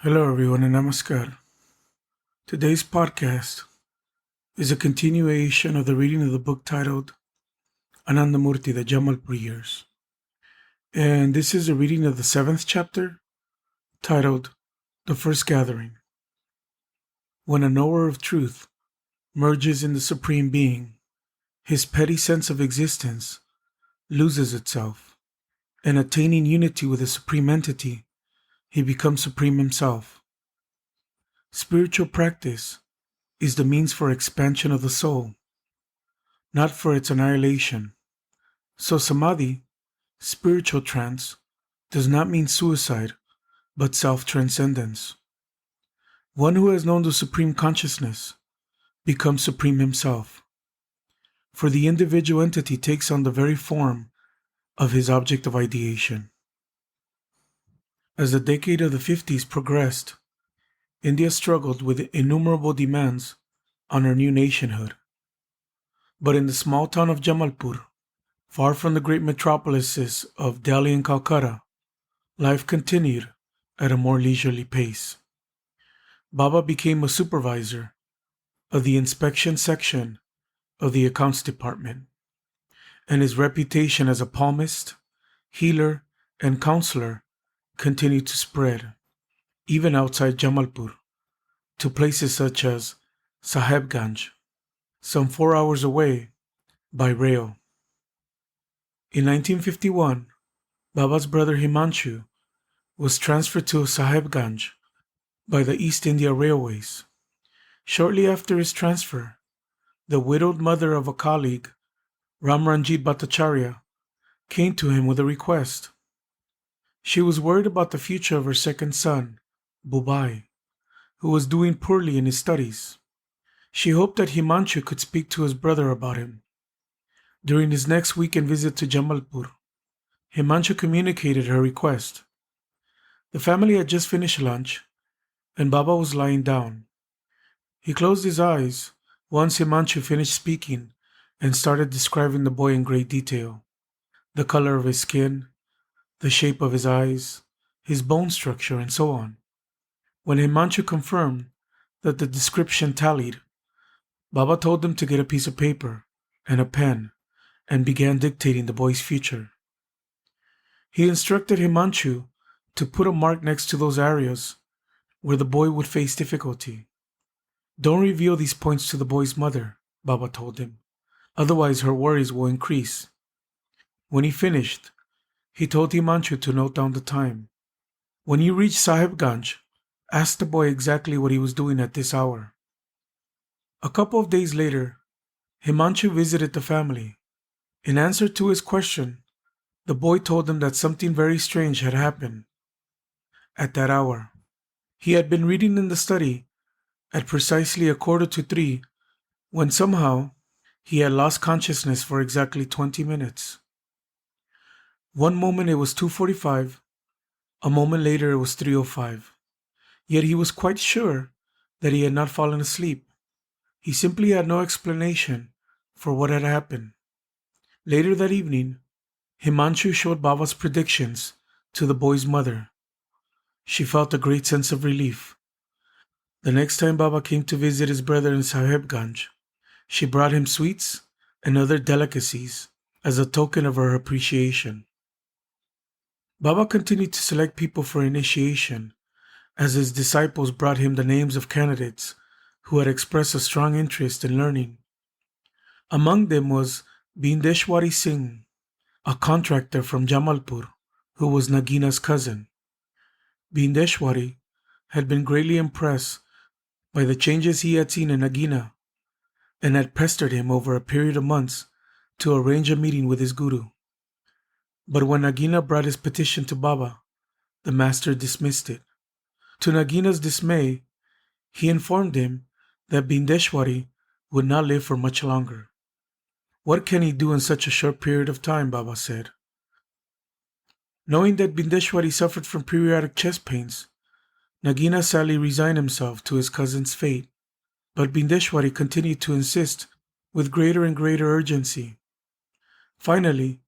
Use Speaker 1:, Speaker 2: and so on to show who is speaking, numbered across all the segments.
Speaker 1: Hello, everyone, and namaskar. Today's podcast is a continuation of the reading of the book titled Anandamurti, the Jamalpur Years. And this is a reading of the 7th chapter titled The First Gathering. When a knower of truth merges in the Supreme Being, his petty sense of existence loses itself, and attaining unity with the Supreme Entity, he becomes Supreme himself. Spiritual practice is the means for expansion of the soul, not for its annihilation. So samadhi, spiritual trance, does not mean suicide, but self-transcendence. One who has known the Supreme Consciousness becomes Supreme himself, for the individual entity takes on the very form of his object of ideation. As the decade of the 50s progressed, India struggled with innumerable demands on her new nationhood. But in the small town of Jamalpur, far from the great metropolises of Delhi and Calcutta, life continued at a more leisurely pace. Baba became a supervisor of the inspection section of the accounts department, and his reputation as a palmist, healer, and counselor continued to spread, even outside Jamalpur, to places such as Sahebganj, some 4 hours away by rail. In 1951, Baba's brother Himanshu was transferred to Sahebganj by the East India Railways. Shortly after his transfer, the widowed mother of a colleague, Ramranjit Bhattacharya, came to him with a request. She was worried about the future of her second son, Bubai, who was doing poorly in his studies. She hoped that Himanshu could speak to his brother about him. During his next weekend visit to Jamalpur, Himanshu communicated her request. The family had just finished lunch, and Baba was lying down. He closed his eyes once Himanshu finished speaking and started describing the boy in great detail: the color of his skin, the shape of his eyes, his bone structure, and so on. When Himanshu confirmed that the description tallied, Baba told him to get a piece of paper and a pen and began dictating the boy's future. He instructed Himanshu to put a mark next to those areas where the boy would face difficulty. Don't reveal these points to the boy's mother, Baba told him, otherwise her worries will increase. When he finished, he told Himanshu to note down the time. When you reach Sahebganj, ask the boy exactly what he was doing at this hour. A couple of days later, Himanshu visited the family. In answer to his question, the boy told him that something very strange had happened at that hour. He had been reading in the study at precisely 2:45 when somehow he had lost consciousness for exactly 20 minutes. One moment it was 2:45, a moment later it was 3:05. Yet he was quite sure that he had not fallen asleep. He simply had no explanation for what had happened. Later that evening, Himanshu showed Baba's predictions to the boy's mother. She felt a great sense of relief. The next time Baba came to visit his brother in Sahebganj, she brought him sweets and other delicacies as a token of her appreciation. Baba continued to select people for initiation as his disciples brought him the names of candidates who had expressed a strong interest in learning. Among them was Bindeshwari Singh, a contractor from Jamalpur who was Nagina's cousin. Bindeshwari had been greatly impressed by the changes he had seen in Nagina and had pestered him over a period of months to arrange a meeting with his guru. But when Nagina brought his petition to Baba, the master dismissed it. To Nagina's dismay, he informed him that Bindeshwari would not live for much longer. What can he do in such a short period of time, Baba said. Knowing that Bindeshwari suffered from periodic chest pains, Nagina sadly resigned himself to his cousin's fate, but Bindeshwari continued to insist with greater and greater urgency. Finally,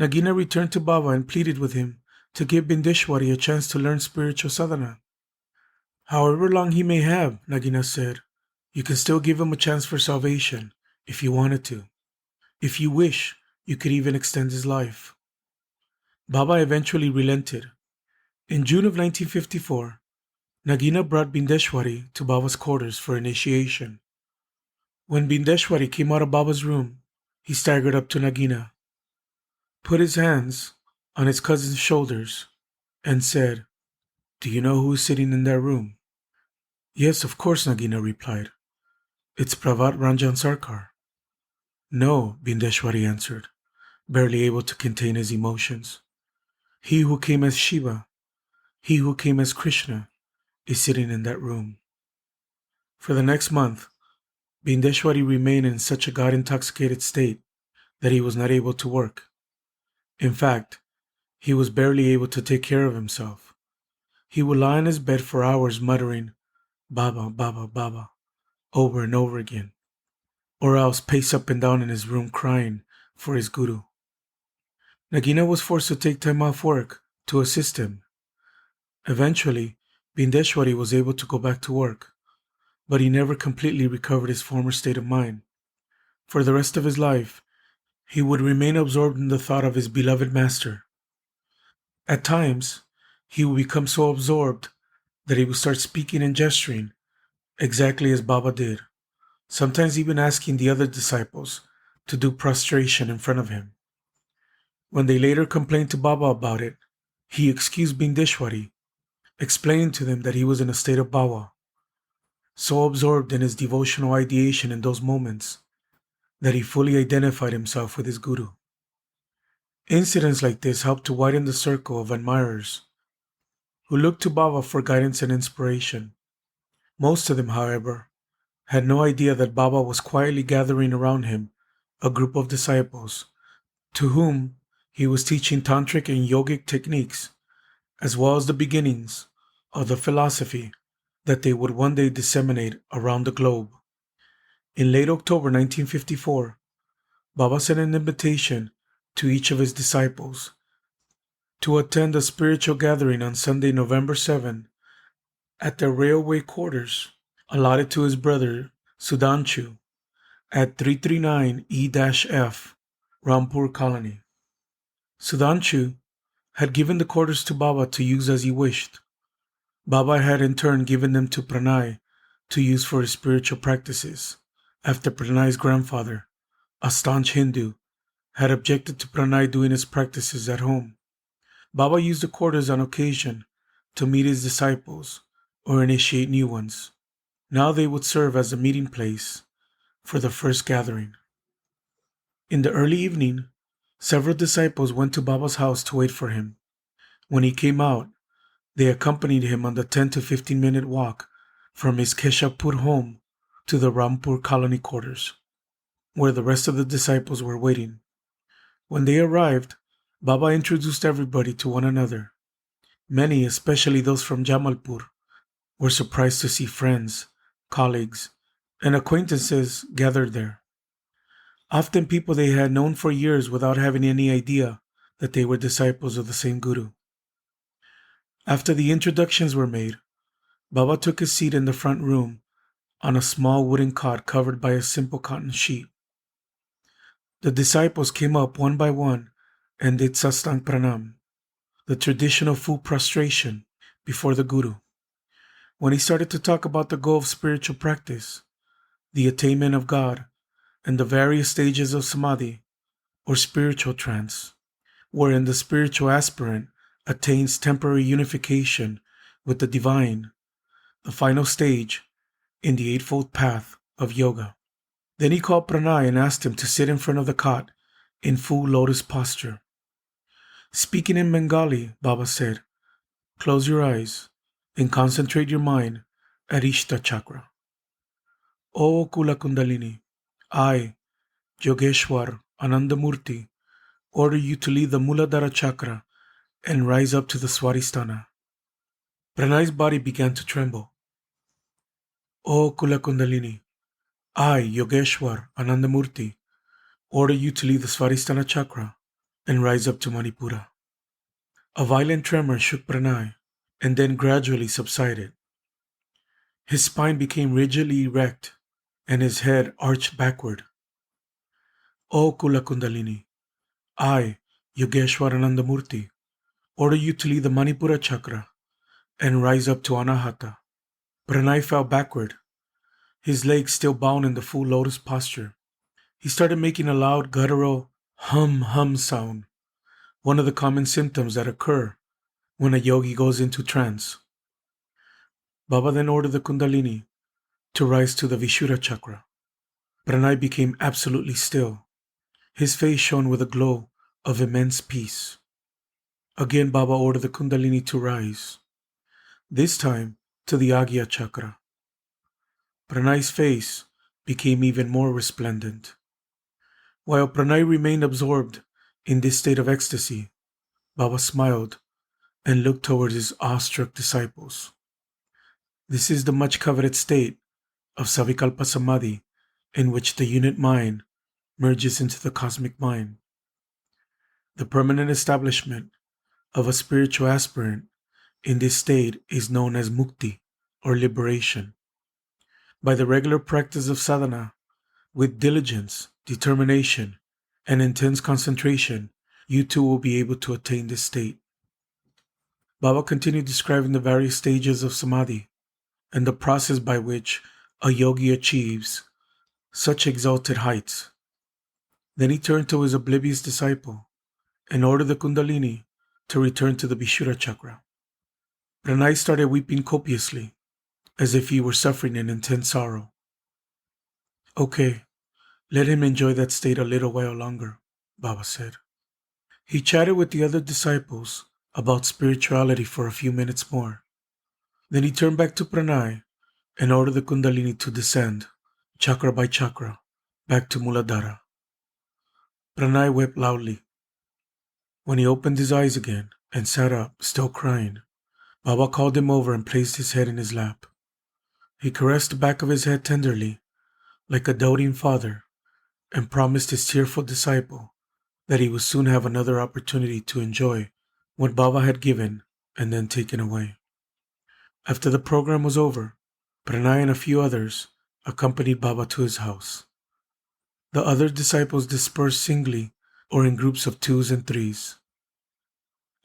Speaker 1: Nagina returned to Baba and pleaded with him to give Bindeshwari a chance to learn spiritual sadhana. However long he may have, Nagina said, you can still give him a chance for salvation if you wanted to. If you wish, you could even extend his life. Baba eventually relented. In June of 1954, Nagina brought Bindeshwari to Baba's quarters for initiation. When Bindeshwari came out of Baba's room, he staggered up to Nagina, put his hands on his cousin's shoulders, and said, "Do you know who is sitting in that room?" "Yes, of course," Nagina replied. "It's Pravat Ranjan Sarkar." "No," Bindeshwari answered, barely able to contain his emotions. "He who came as Shiva, he who came as Krishna, is sitting in that room." For the next month, Bindeshwari remained in such a God-intoxicated state that he was not able to work. In fact, he was barely able to take care of himself. He would lie on his bed for hours muttering, "Baba, Baba, Baba," over and over again, or else pace up and down in his room crying for his guru. Nagina was forced to take time off work to assist him. Eventually, Bindeshwari was able to go back to work, but he never completely recovered his former state of mind. For the rest of his life, he would remain absorbed in the thought of his beloved master. At times, he would become so absorbed that he would start speaking and gesturing exactly as Baba did, sometimes even asking the other disciples to do prostration in front of him. When they later complained to Baba about it, he excused Bindeshwari, explaining to them that he was in a state of bhava, so absorbed in his devotional ideation in those moments that he fully identified himself with his guru. Incidents like this helped to widen the circle of admirers who looked to Baba for guidance and inspiration. Most of them, however, had no idea that Baba was quietly gathering around him a group of disciples to whom he was teaching tantric and yogic techniques, as well as the beginnings of the philosophy that they would one day disseminate around the globe. In late October 1954, Baba sent an invitation to each of his disciples to attend a spiritual gathering on Sunday, November 7, at the railway quarters allotted to his brother Sudhanshu at 339 E-F, Rampur Colony. Sudhanshu had given the quarters to Baba to use as he wished. Baba had in turn given them to Pranay to use for his spiritual practices, after Pranay's grandfather, a staunch Hindu, had objected to Pranay doing his practices at home. Baba used the quarters on occasion to meet his disciples or initiate new ones. Now they would serve as a meeting place for the first gathering. In the early evening, several disciples went to Baba's house to wait for him. When he came out, they accompanied him on the 10 to 15-minute walk from his Chpt home to the Rampur colony quarters, where the rest of the disciples were waiting. When they arrived, Baba introduced everybody to one another. Many, especially those from Jamalpur, were surprised to see friends, colleagues, and acquaintances gathered there. Often people they had known for years without having any idea that they were disciples of the same guru. After the introductions were made, Baba took his seat in the front room on a small wooden cot covered by a simple cotton sheet. The disciples came up one by one and did Sastang Pranam, the traditional full prostration before the Guru. When he started to talk about the goal of spiritual practice, the attainment of God, and the various stages of samadhi, or spiritual trance, wherein the spiritual aspirant attains temporary unification with the divine, the final stage in the Eightfold Path of Yoga. Then he called Pranay and asked him to sit in front of the cot in full lotus posture. Speaking in Bengali, Baba said, "Close your eyes and concentrate your mind at Ishta Chakra. O Kula Kundalini, I, Yogeshwar Anandamurti, order you to leave the Muladhara Chakra and rise up to the Swadhisthana." Pranay's body began to tremble. "O Kula Kundalini, I, Yogeshwar Anandamurti, order you to leave the Swadhisthana Chakra and rise up to Manipura." A violent tremor shook Pranay and then gradually subsided. His spine became rigidly erect, and his head arched backward. O Kula Kundalini, I, Yogeshwar Anandamurti, order you to leave the Manipura chakra and rise up to Anahata. Pranay fell backward, his legs still bound in the full lotus posture. He started making a loud guttural hum sound, one of the common symptoms that occur when a yogi goes into trance. Baba then ordered the Kundalini to rise to the Vishuddha chakra. Pranay became absolutely still. His face shone with a glow of immense peace. Again, Baba ordered the Kundalini to rise, this time to the Agya chakra. Pranay's face became even more resplendent. While Pranay remained absorbed in this state of ecstasy, Baba smiled and looked towards his awestruck disciples. This is the much coveted state of Savikalpa Samadhi, in which the unit mind merges into the cosmic mind. The permanent establishment of a spiritual aspirant in this state is known as mukti, or liberation. By the regular practice of sadhana, with diligence, determination, and intense concentration, you too will be able to attain this state. Baba continued describing the various stages of samadhi and the process by which a yogi achieves such exalted heights. Then he turned to his oblivious disciple and ordered the Kundalini to return to the Vishuddha chakra. Pranay started weeping copiously, as if he were suffering an intense sorrow. Okay, let him enjoy that state a little while longer, Baba said. He chatted with the other disciples about spirituality for a few minutes more. Then he turned back to Pranay and ordered the Kundalini to descend, chakra by chakra, back to Muladhara. Pranay wept loudly. When he opened his eyes again and sat up, still crying, Baba called him over and placed his head in his lap. He caressed the back of his head tenderly, like a doting father, and promised his tearful disciple that he would soon have another opportunity to enjoy what Baba had given and then taken away. After the program was over, Pranay and a few others accompanied Baba to his house. The other disciples dispersed singly or in groups of twos and threes.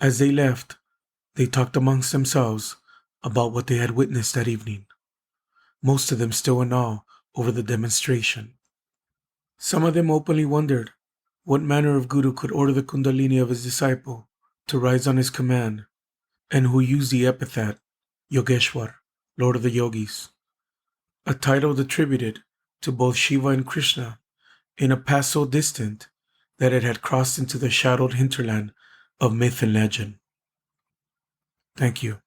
Speaker 1: As they left, they talked amongst themselves about what they had witnessed that evening, most of them still in awe over the demonstration. Some of them openly wondered what manner of guru could order the Kundalini of his disciple to rise on his command, and who used the epithet Yogeshwar, Lord of the Yogis, a title attributed to both Shiva and Krishna in a past so distant that it had crossed into the shadowed hinterland of myth and legend. Thank you.